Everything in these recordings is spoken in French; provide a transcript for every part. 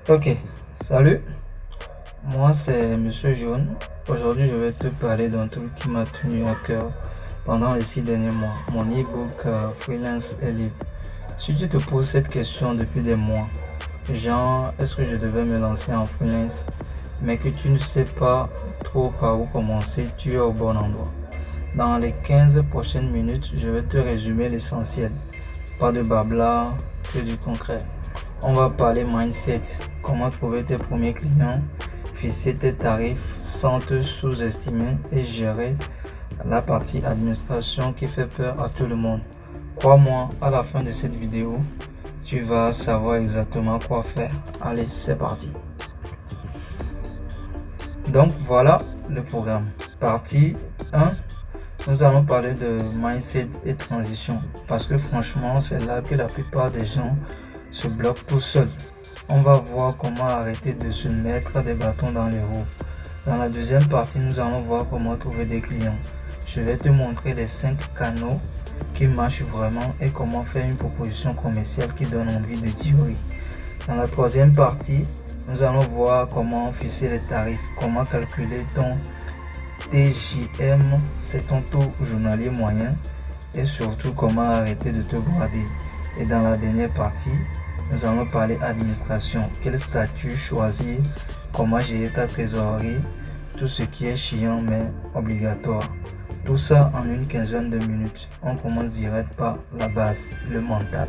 Ok, salut, moi c'est Monsieur Jaune. Aujourd'hui, je vais te parler d'un truc qui m'a tenu à cœur pendant les 6 derniers mois, mon e-book Freelance et libre. Si tu te poses cette question depuis des mois, genre, est-ce que je devais me lancer en freelance, mais que tu ne sais pas trop par où commencer, tu es au bon endroit. Dans les 15 prochaines minutes, je vais te résumer l'essentiel. Pas de blabla, que du concret. On va parler mindset, comment trouver tes premiers clients, fixer tes tarifs sans te sous-estimer et gérer la partie administration qui fait peur à tout le monde. Crois-moi, à la fin de cette vidéo, tu vas savoir exactement quoi faire. Allez, c'est parti. Donc voilà le programme. Partie 1, nous allons parler de mindset et transition parce que franchement, c'est là que la plupart des gens se bloquent tout seuls. On va voir comment arrêter de se mettre des bâtons dans les roues. Dans la deuxième partie, nous allons voir comment trouver des clients. Je vais te montrer les 5 canaux qui marchent vraiment et comment faire une proposition commerciale qui donne envie de dire oui. Dans la troisième partie, nous allons voir comment fixer les tarifs, comment calculer ton TJM, c'est ton taux journalier moyen, et surtout comment arrêter de te brader. Et dans la dernière partie, nous allons parler administration, quel statut choisir, comment gérer ta trésorerie, tout ce qui est chiant mais obligatoire. Tout ça en une quinzaine de minutes. On commence direct par la base, le mental.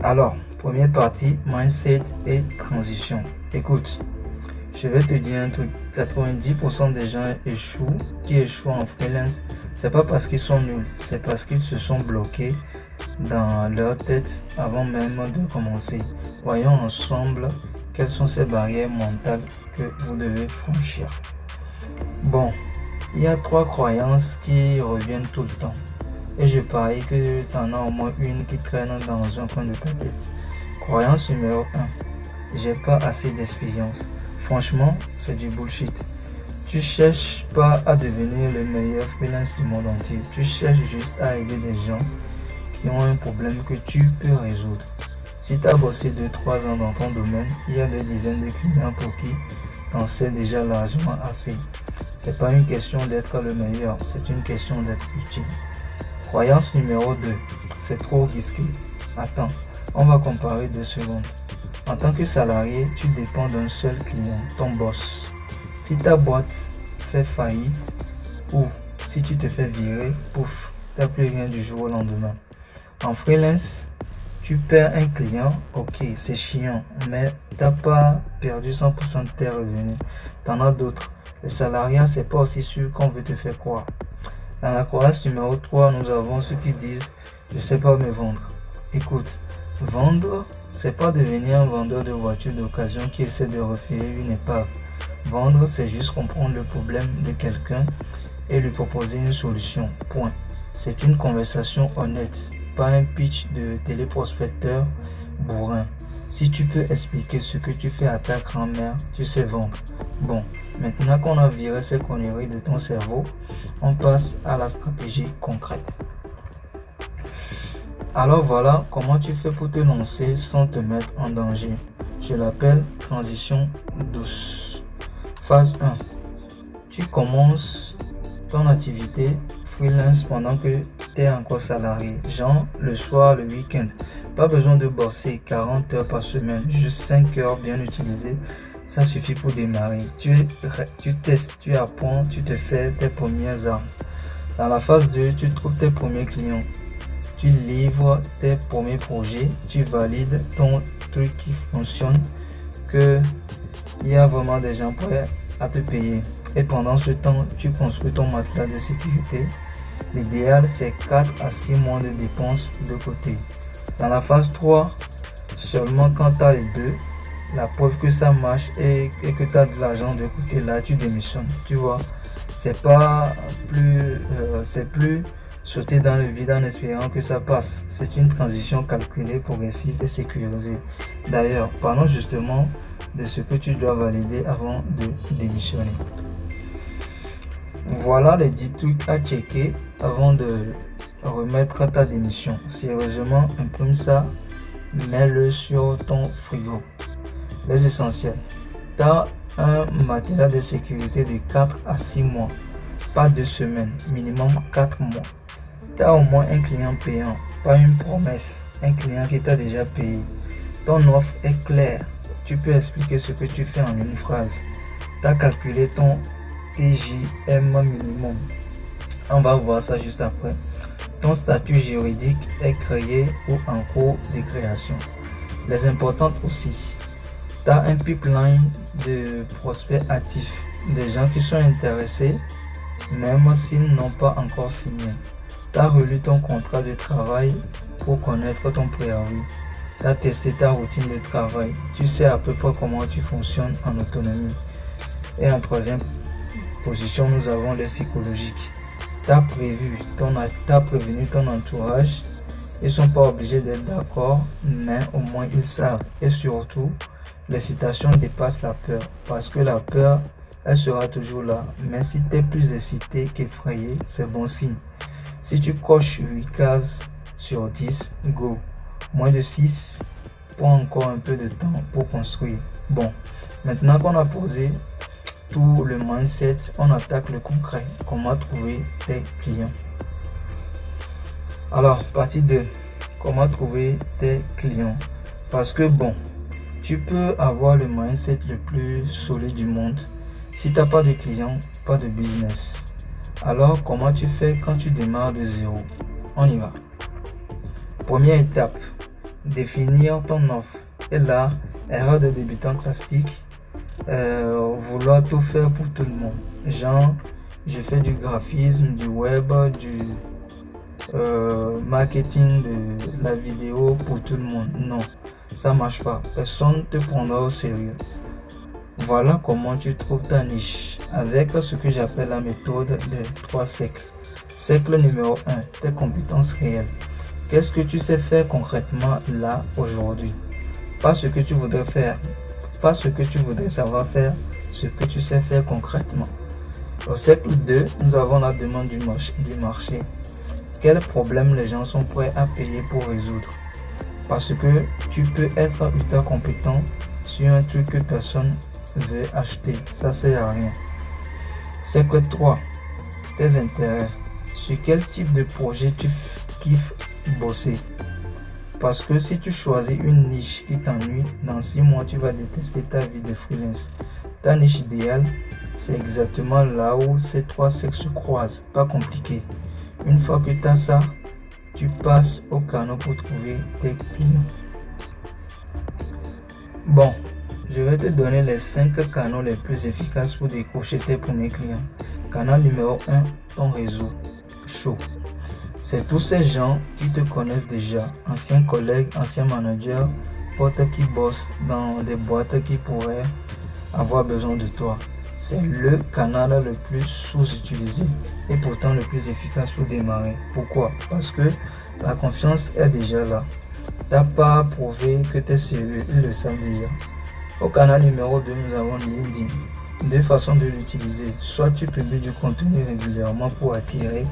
Alors, première partie, mindset et transition. Écoute, je vais te dire un truc, 90% des gens qui échouent en freelance, c'est pas parce qu'ils sont nuls, c'est parce qu'ils se sont bloqués dans leur tête avant même de commencer. Voyons ensemble quelles sont ces barrières mentales que vous devez franchir. Bon, il y a 3 croyances qui reviennent tout le temps. Et je parie que tu en as au moins une qui traîne dans un coin de ta tête. Croyance numéro 1. J'ai pas assez d'expérience. Franchement, c'est du bullshit. Tu cherches pas à devenir le meilleur freelance du monde entier. Tu cherches juste à aider des gens qui ont un problème que tu peux résoudre. Si tu as bossé 2-3 ans dans ton domaine, il y a des dizaines de clients pour qui t'en sais déjà largement assez. C'est pas une question d'être le meilleur, c'est une question d'être utile. Croyance numéro 2. C'est trop risqué. Attends, on va comparer 2 secondes. En tant que salarié, tu dépends d'un seul client, ton boss. Si ta boîte fait faillite ou si tu te fais virer, pouf, tu n'as plus rien du jour au lendemain. En freelance, tu perds un client, ok, c'est chiant, mais tu n'as pas perdu 100% de tes revenus. Tu en as d'autres. Le salariat, c'est pas aussi sûr qu'on veut te faire croire. Dans la croyance numéro 3, nous avons ceux qui disent « je sais pas me vendre ». Écoute, vendre, c'est pas devenir un vendeur de voitures d'occasion qui essaie de refiler une épave. Vendre, c'est juste comprendre le problème de quelqu'un et lui proposer une solution. Point. C'est une conversation honnête, pas un pitch de téléprospecteur bourrin. Si tu peux expliquer ce que tu fais à ta grand-mère, tu sais vendre. Bon, maintenant qu'on a viré ces conneries de ton cerveau, on passe à la stratégie concrète. Alors voilà comment tu fais pour te lancer sans te mettre en danger. Je l'appelle transition douce. Phase 1. Tu commences ton activité freelance pendant que tu es encore salarié. Genre le soir, le week-end. Pas besoin de bosser 40 heures par semaine. Juste 5 heures bien utilisées. Ça suffit pour démarrer. Tu testes, tu apprends, tu te fais tes premières armes. Dans la phase 2, tu trouves tes premiers clients. Tu livres tes premiers projets. Tu valides ton truc qui fonctionne. Il y a vraiment des gens prêts à te payer. Et pendant ce temps, tu construis ton matelas de sécurité. L'idéal, c'est 4 à 6 mois de dépenses de côté. Dans la phase 3, seulement quand tu as les deux, la preuve que ça marche et que tu as de l'argent de côté, là tu démissionnes. Tu vois, c'est plus sauter dans le vide en espérant que ça passe. C'est une transition calculée, progressive et sécurisée. D'ailleurs, parlons justement de ce que tu dois valider avant de démissionner. Voilà les 10 trucs à checker avant de remettre ta démission. Sérieusement, imprime ça, mets-le sur ton frigo. Les essentiels. Tu as un matériel de sécurité de 4 à 6 mois, pas 2 semaines, minimum 4 mois. Tu as au moins un client payant, pas une promesse, un client qui t'a déjà payé. Ton offre est claire, tu peux expliquer ce que tu fais en une phrase. Tu as calculé ton TJM minimum. On va voir ça juste après. Ton statut juridique est créé ou en cours de création. Les importantes aussi. Tu as un pipeline de prospects actifs, des gens qui sont intéressés, même s'ils n'ont pas encore signé. Tu as relu ton contrat de travail pour connaître ton préavis. Tu as testé ta routine de travail. Tu sais à peu près comment tu fonctionnes en autonomie. Et en troisième position, nous avons le psychologique. Tu as prévenu ton entourage. Ils ne sont pas obligés d'être d'accord, mais au moins ils savent. Et surtout, l'excitation dépasse la peur. Parce que la peur, elle sera toujours là. Mais si tu es plus excité qu'effrayé, c'est bon signe. Si tu coches 8 cases sur 10, go. Moins de 6, prends encore un peu de temps pour construire. Bon, maintenant qu'on a posé tout le mindset, on attaque le concret. Comment trouver tes clients? Alors, partie 2. Comment trouver tes clients? Parce que bon, tu peux avoir le mindset le plus solide du monde. Si tu n'as pas de clients, pas de business. Alors, comment tu fais quand tu démarres de zéro? On y va. Première étape, définir ton offre. Et là, erreur de débutant classique, vouloir tout faire pour tout le monde. Genre, je fais du graphisme, du web, du marketing, de la vidéo pour tout le monde. Non, ça marche pas. Personne ne te prendra au sérieux. Voilà comment tu trouves ta niche avec ce que j'appelle la méthode des 3 cercles. Cercle numéro 1, tes compétences réelles. Qu'est-ce que tu sais faire concrètement là aujourd'hui? Pas ce que tu voudrais faire, pas ce que tu voudrais savoir faire, ce que tu sais faire concrètement. Au cercle 2, nous avons la demande du marché. Quels problèmes les gens sont prêts à payer pour résoudre? Parce que tu peux être ultra compétent sur un truc que personne veut acheter. Ça sert à rien. Cercle 3. Tes intérêts. Sur quel type de projet tu kiffes bosser? Parce que si tu choisis une niche qui t'ennuie, dans 6 mois, tu vas détester ta vie de freelance. Ta niche idéale, c'est exactement là où ces 3 cercles se croisent. Pas compliqué. Une fois que tu as ça, tu passes au canal pour trouver tes clients. Bon, je vais te donner les 5 canaux les plus efficaces pour décrocher tes premiers clients. Canal numéro 1, ton réseau chaud. C'est tous ces gens qui te connaissent déjà, anciens collègues, anciens managers, potes qui bossent dans des boîtes qui pourraient avoir besoin de toi. C'est le canal le plus sous-utilisé et pourtant le plus efficace pour démarrer. Pourquoi? Parce que la confiance est déjà là. Tu n'as pas à prouver que tu es sérieux, ils le savent déjà. Au canal numéro 2, nous avons LinkedIn. 2 façons de l'utiliser. Soit tu publies du contenu régulièrement pour attirer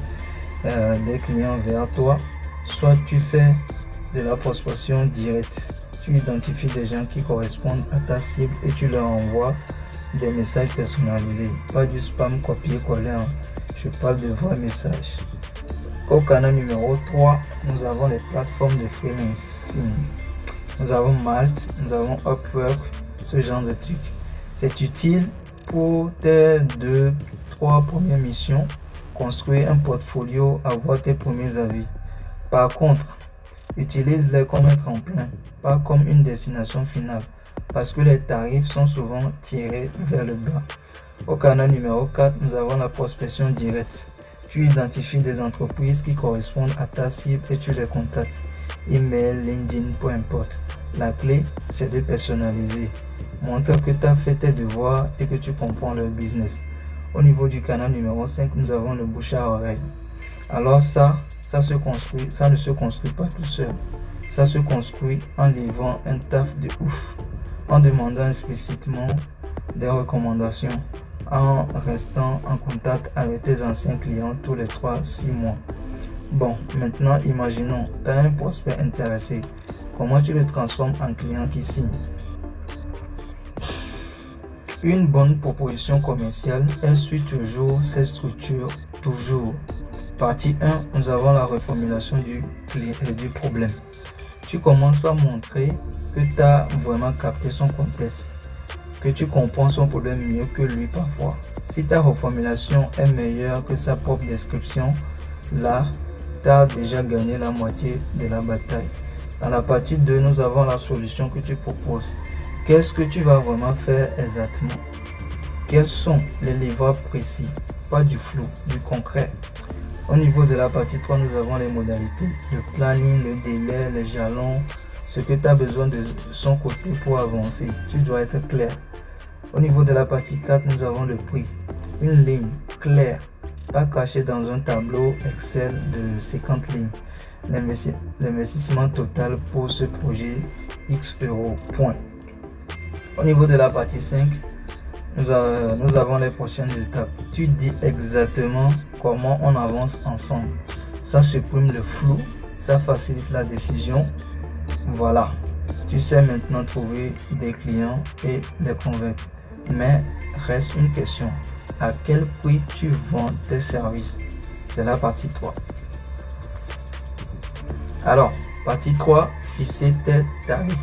des clients vers toi, soit tu fais de la prospection directe. Tu identifies des gens qui correspondent à ta cible et tu leur envoies des messages personnalisés, pas du spam copier-coller. Je parle de vrais messages. Au canal numéro 3, nous avons les plateformes de freelancing. Nous avons Malt, nous avons Upwork, ce genre de trucs. C'est utile pour tes 2-3 premières missions, construire un portfolio, avoir tes premiers avis. Par contre, utilise-les comme un tremplin, pas comme une destination finale, parce que les tarifs sont souvent tirés vers le bas. Au canal numéro 4, nous avons la prospection directe. Tu identifies des entreprises qui correspondent à ta cible et tu les contactes. Email, LinkedIn, peu importe. La clé, c'est de personnaliser. Montre que tu as fait tes devoirs et que tu comprends leur business. Au niveau du canal numéro 5, nous avons le bouche à oreille. Alors ça ne se construit pas tout seul. Ça se construit en livrant un taf de ouf, en demandant explicitement des recommandations, en restant en contact avec tes anciens clients tous les 3-6 mois. Bon, maintenant imaginons, tu as un prospect intéressé. Comment tu le transformes en client qui signe? Une bonne proposition commerciale, elle suit toujours ses structures, toujours. Partie 1, nous avons la reformulation du problème. Tu commences par montrer que tu as vraiment capté son contexte, que tu comprends son problème mieux que lui parfois. Si ta reformulation est meilleure que sa propre description, là, tu as déjà gagné la moitié de la bataille. Dans la partie 2, nous avons la solution que tu proposes. Qu'est-ce que tu vas vraiment faire exactement? Quels sont les livrables précis? Pas du flou, du concret. Au niveau de la partie 3, nous avons les modalités, le planning, le délai, les jalons, ce que tu as besoin de son côté pour avancer. Tu dois être clair. Au niveau de la partie 4, nous avons le prix. Une ligne claire, pas cachée dans un tableau Excel de 50 lignes. L'investissement total pour ce projet, X euros, point. Au niveau de la partie 5, nous avons les prochaines étapes. Tu dis exactement comment on avance ensemble. Ça supprime le flou, ça facilite la décision. Voilà, tu sais maintenant trouver des clients et les convaincre. Mais reste une question, à quel prix tu vends tes services? C'est la partie 3. Alors, partie 3, fixer tes tarifs.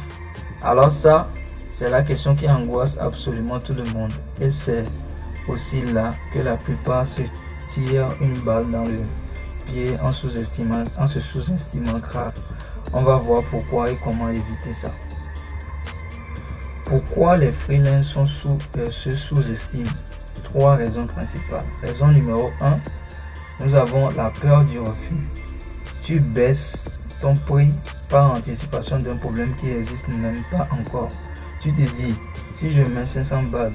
Alors ça, c'est la question qui angoisse absolument tout le monde. Et c'est aussi là que la plupart se tirent une balle dans le pied en se sous-estimant grave. On va voir pourquoi et comment éviter ça. Pourquoi les freelances se sous-estiment? 3 raisons principales. Raison numéro 1, nous avons la peur du refus. Tu baisses ton prix par anticipation d'un problème qui n'existe même pas encore. Tu te dis, si je mets 500 balles,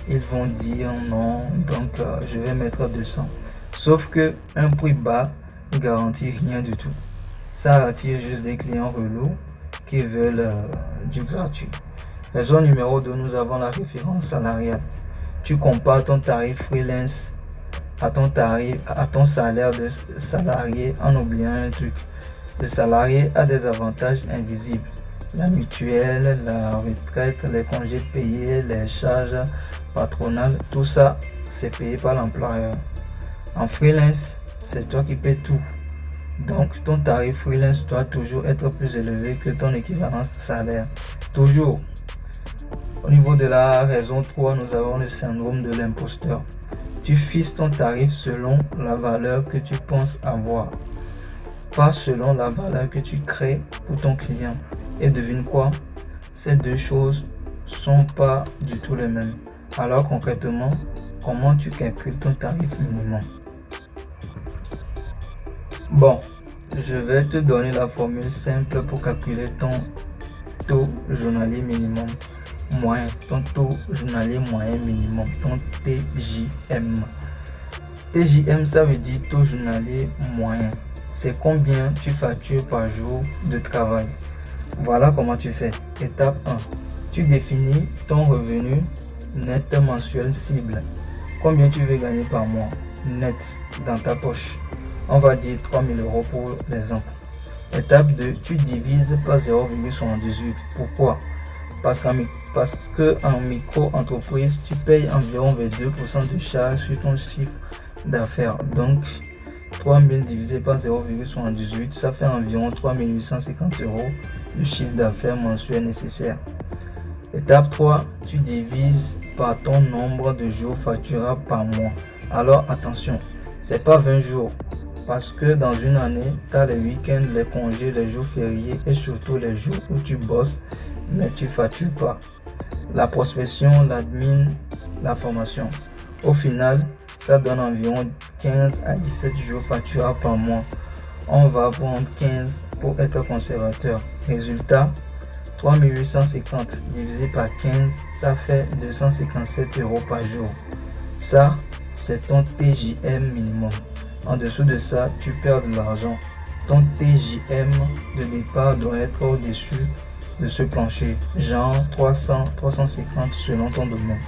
ils vont dire non, donc je vais mettre 200. Sauf que un prix bas ne garantit rien du tout. Ça attire juste des clients relous qui veulent du gratuit. Raison numéro 2, nous avons la référence salariale. Tu compares ton tarif freelance à ton salaire de salarié en oubliant un truc. Le salarié a des avantages invisibles. La mutuelle, la retraite, les congés payés, les charges patronales, tout ça, c'est payé par l'employeur. En freelance, c'est toi qui paies tout. Donc, ton tarif freelance doit toujours être plus élevé que ton équivalent salaire. Toujours. Au niveau de la raison 3, nous avons le syndrome de l'imposteur. Tu fixes ton tarif selon la valeur que tu penses avoir, pas selon la valeur que tu crées pour ton client. Et devine quoi? Ces deux choses sont pas du tout les mêmes. Alors concrètement, comment tu calcules ton tarif minimum? Bon, je vais te donner la formule simple pour calculer ton taux journalier minimum moyen, ton taux journalier moyen minimum, ton TJM. TJM, ça veut dire taux journalier moyen. C'est combien tu factures par jour de travail. Voilà comment tu fais. Étape 1. Tu définis ton revenu net mensuel cible. Combien tu veux gagner par mois net dans ta poche. On va dire 3 000 euros pour l'exemple. Étape 2. Tu divises par 0,78. Pourquoi? Parce qu'en micro-entreprise, tu payes environ 22% de charges sur ton chiffre d'affaires. Donc, 3 000 divisé par 0,78, ça fait environ 3 850 euros de chiffre d'affaires mensuel nécessaire. Étape 3, tu divises par ton nombre de jours facturables par mois. Alors attention, c'est pas 20 jours. Parce que dans une année, tu as les week-ends, les congés, les jours fériés et surtout les jours où tu bosses, mais tu ne factures pas. La prospection, l'admin, la formation. Au final, ça donne environ 15 à 17 jours facturables par mois. On va prendre 15 pour être conservateur. Résultat, 3 850 divisé par 15, ça fait 257 euros par jour. Ça, c'est ton TJM minimum. En dessous de ça, tu perds de l'argent. Ton TJM de départ doit être au-dessus de ce plancher, genre 300, 350 selon ton domaine.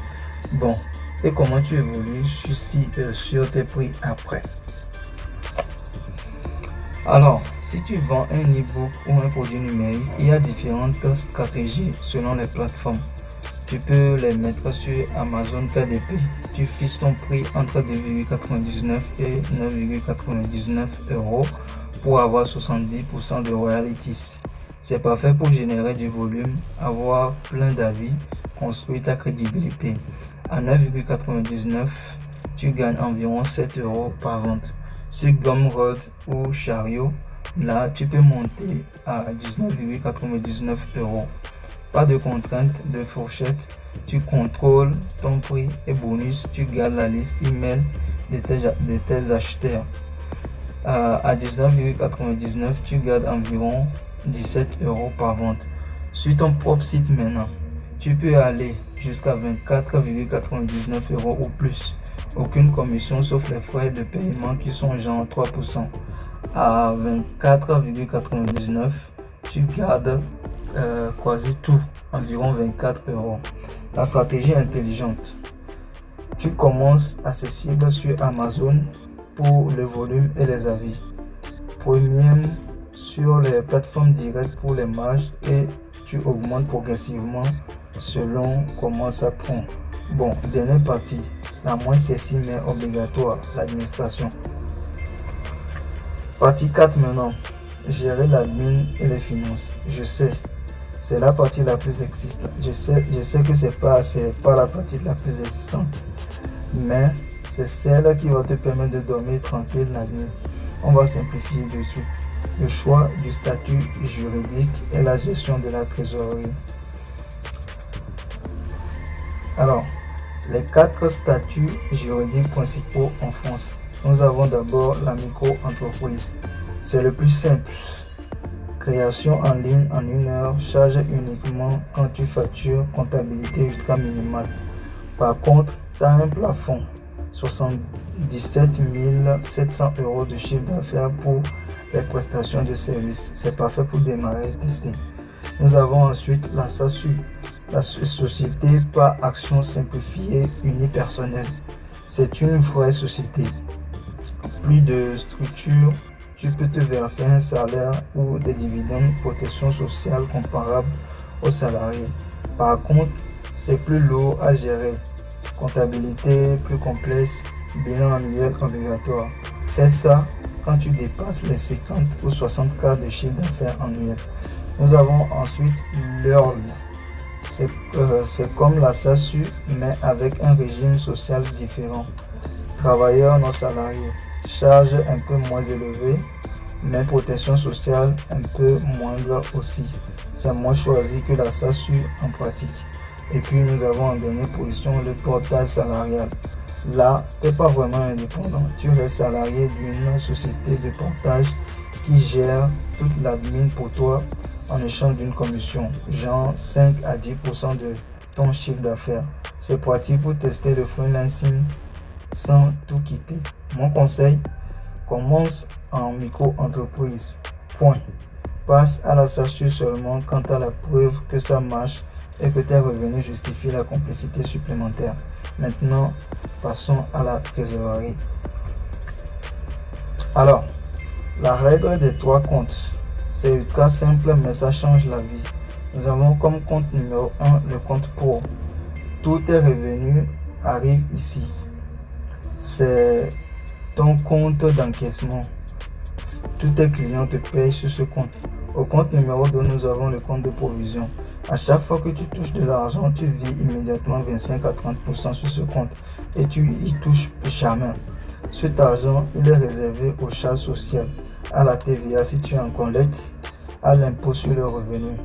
Bon, et comment tu évolues sur tes prix après? Alors, si tu vends un e-book ou un produit numérique, il y a différentes stratégies selon les plateformes. tu peux les mettre sur Amazon KDP. Tu fixes ton prix entre 2,99 et 9,99 € pour avoir 70% de royalties. C'est parfait pour générer du volume, avoir plein d'avis, construire ta crédibilité. À 9,99 €, tu gagnes environ 7 € par vente. Sur Gumroad ou Chariot, là, tu peux monter à 19,99 €. Pas de contrainte de fourchette, tu contrôles ton prix et bonus, tu gardes la liste email de tes acheteurs. À 19,99 €, tu gardes environ 17 € par vente. Sur ton propre site maintenant, tu peux aller jusqu'à 24,99 € ou plus. Aucune commission sauf les frais de paiement qui sont genre 3%. À 24,99 €, tu gardes quasi tout, environ 24 €. La stratégie intelligente. Tu commences accessible sur Amazon pour le volume et les avis. Premium sur les plateformes directes pour les marges et tu augmentes progressivement selon comment ça prend. Bon, dernière partie, la moins sexy mais obligatoire, l'administration. Partie 4 maintenant, gérer l'admin et les finances. Je sais, c'est la partie la plus excitante. Je sais que c'est pas la partie la plus existante, mais c'est celle qui va te permettre de dormir tranquille la nuit. On va simplifier le truc. Le choix du statut juridique et la gestion de la trésorerie. Alors, les 4 statuts juridiques principaux en France. Nous avons d'abord la micro-entreprise. C'est le plus simple. Création en ligne en 1 heure, charge uniquement quand tu factures, comptabilité ultra minimale. Par contre, tu as un plafond, 77 700 € de chiffre d'affaires pour les prestations de services. C'est parfait pour démarrer et tester. Nous avons ensuite la SASU, la société par action simplifiée unipersonnelle. C'est une vraie société. Plus de structure, tu peux te verser un salaire ou des dividendes, protection sociale comparable aux salariés. Par contre, c'est plus lourd à gérer. Comptabilité plus complexe, bilan annuel obligatoire. Fais ça quand tu dépasses les 50 ou 60 cas de chiffre d'affaires annuel. Nous avons ensuite l'URL. C'est comme la SASU, mais avec un régime social différent. Travailleurs non salariés, charge un peu moins élevée, mais protection sociale un peu moindre aussi. C'est moins choisi que la SASU en pratique. Et puis nous avons en dernière position le portage salarial. Là, tu n'es pas vraiment indépendant. Tu restes salarié d'une société de portage qui gère toute l'admin pour toi en échange d'une commission, genre 5 à 10% de ton chiffre d'affaires. C'est pratique pour tester le freelancing sans tout quitter. Mon conseil, commence en micro-entreprise. Point. Passe à la SASU seulement quand tu as la preuve que ça marche et que tes revenus justifient la complicité supplémentaire. Maintenant, passons à la trésorerie. Alors, la règle des 3 comptes, c'est ultra simple mais ça change la vie. Nous avons comme compte numéro 1 le compte pro. Tous tes revenus arrivent ici. C'est ton compte d'encaissement. Tous tes clients te payent sur ce compte. Au compte numéro 2, nous avons le compte de provision. À chaque fois que tu touches de l'argent, tu vis immédiatement 25 à 30% sur ce compte et tu y touches plus jamais. Cet argent, il est réservé aux charges sociales, à la TVA si tu en collectes, à l'impôt sur le revenu.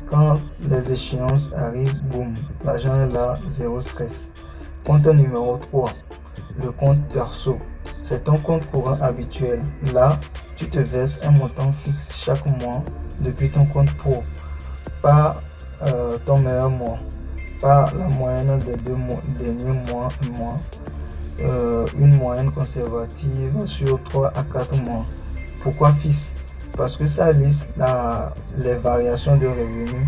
Quand les échéances arrivent, boum, l'argent est là, zéro stress. Compte numéro 3, le compte perso. C'est ton compte courant habituel. Là, tu te verses un montant fixe chaque mois depuis ton compte pro. Pas ton meilleur mois, pas la moyenne des 2 derniers mois, une moyenne conservative sur 3 à 4 mois. Pourquoi fixe? Parce que ça liste les variations de revenus.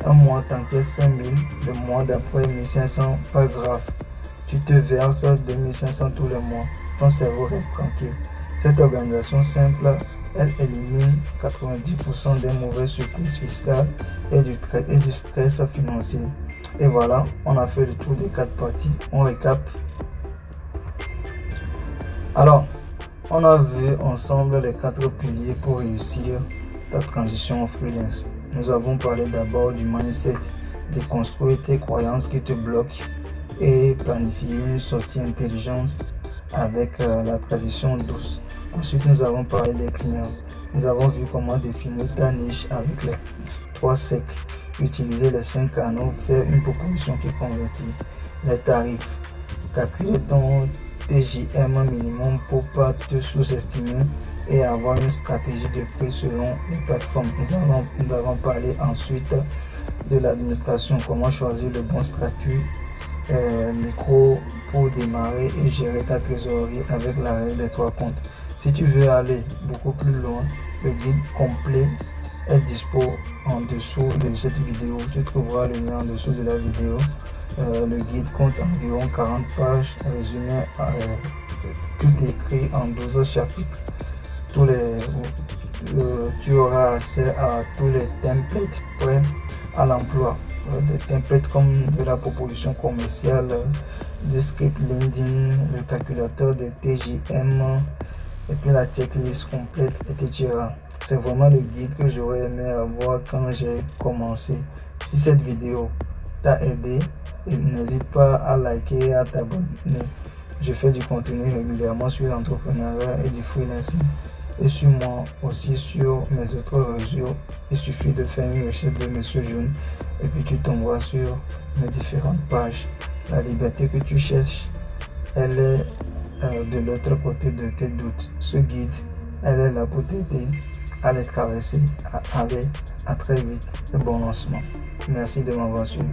Un mois t'encaisses 5 000, le mois d'après 1500, pas grave. Tu te verses 2500 tous les mois. Ton cerveau reste tranquille. Cette organisation simple, elle élimine 90% des mauvaises surprises fiscales et du stress financier. Et voilà, on a fait le tour des 4 parties. On récap. Alors, on a vu ensemble les 4 piliers pour réussir ta transition en freelance. Nous avons parlé d'abord du mindset, de construire tes croyances qui te bloquent et planifier une sortie intelligente avec la transition douce. Ensuite, nous avons parlé des clients. Nous avons vu comment définir ta niche avec les 3 cercles, utiliser les 5 canaux, faire une proposition qui convertit, les tarifs, calculer ton TJM minimum pour ne pas te sous-estimer et avoir une stratégie de prix selon les plateformes. Nous avons parlé ensuite de l'administration, comment choisir le bon statut micro pour démarrer et gérer ta trésorerie avec la règle des 3 comptes. Si tu veux aller beaucoup plus loin, le guide complet est dispo en dessous de cette vidéo. Tu trouveras le lien en dessous de la vidéo. Le guide compte environ 40 pages, résumé, tout écrit en 12 chapitres. Tu auras accès à tous les templates prêts à l'emploi. Des templates comme de la proposition commerciale, le script LinkedIn, le calculateur de TJM, et puis la checklist complète, etc. C'est vraiment le guide que j'aurais aimé avoir quand j'ai commencé. Si cette vidéo t'a aidé, n'hésite pas à liker et à t'abonner. Je fais du contenu régulièrement sur l'entrepreneuriat et du freelancing. Et sur moi aussi sur mes autres réseaux. Il suffit de faire une recherche de Monsieur Jaune et puis tu tomberas sur mes différentes pages. La liberté que tu cherches, elle est de l'autre côté de tes doutes. Ce guide, elle est là pour t'aider à les traverser, à aller à très vite et bon lancement. Merci de m'avoir suivi.